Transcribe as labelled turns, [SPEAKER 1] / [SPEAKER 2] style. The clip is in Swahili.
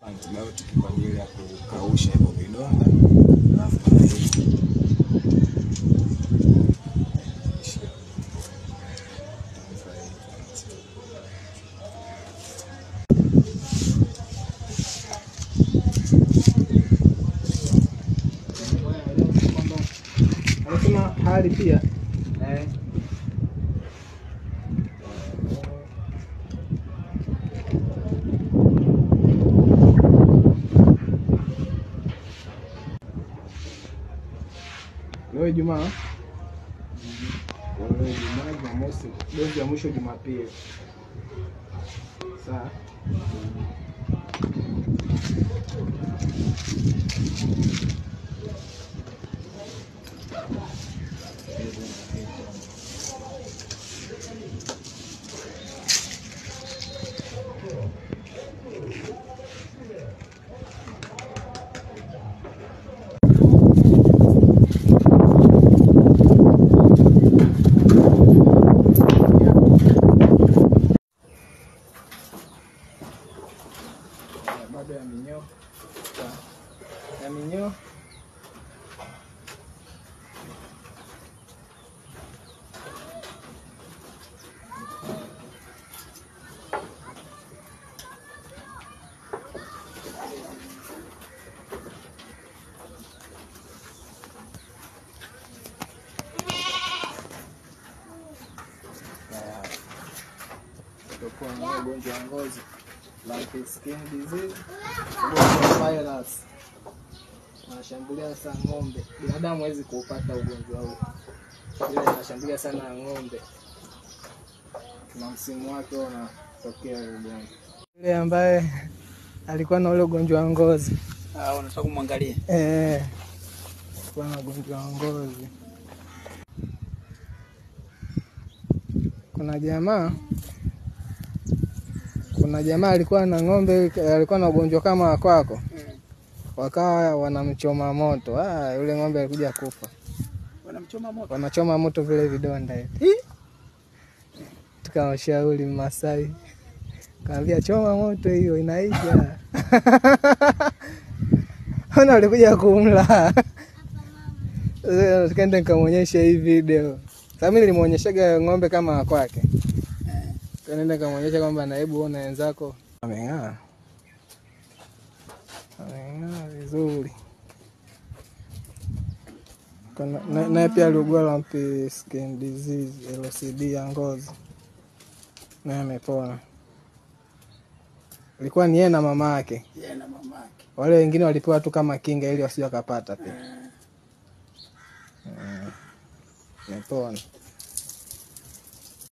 [SPEAKER 1] antibiotic kwa ajili ya kukausha hivyo vidonda. Alafu
[SPEAKER 2] hali pia leo Ijumaa, Jumamosi, dozi ya mwisho Jumapili. Sawa. Bado ya minyoo. Ya minyoo. Kwa ugonjwa wa ngozi, like skin disease, ugonjwa wa virus. Anashambulia sana ng'ombe. Binadamu hawezi kupata ugonjwa huu. Ile anashambulia sana ng'ombe. Na msimu wake unatokea ugonjwa. Yule ambaye alikuwa na ule ugonjwa wa ngozi.
[SPEAKER 3] Unataka kumwangalia?
[SPEAKER 2] Kwa na ugonjwa wa ngozi. Kuna jamaa alikuwa na ng'ombe, alikuwa na ugonjwa kama kwako. Wakawa wanamchoma moto. Yule ng'ombe alikuja kufa.
[SPEAKER 3] Wanamchoma moto.
[SPEAKER 2] Wanachoma moto vile vidonda hivi. Tukamshauri Masai. Kaambia choma moto hiyo inaisha. Ona alikuja kumla. Tukaenda nikamuonyesha hii video. Sasa mimi nilimuonyeshaga ng'ombe kama kwake. Tukaenda nikamuonyesha kwamba na hebu ona wenzako ameng'aa. Ameng'aa vizuri. Na pia aliugua lumpy skin disease, LCD ya ngozi. Na amepona. Ilikuwa ni yeye na mama yake.
[SPEAKER 3] Yeye na mama yake.
[SPEAKER 2] Wale wengine walipewa tu kama kinga ili wasije wakapata pia. Amepona.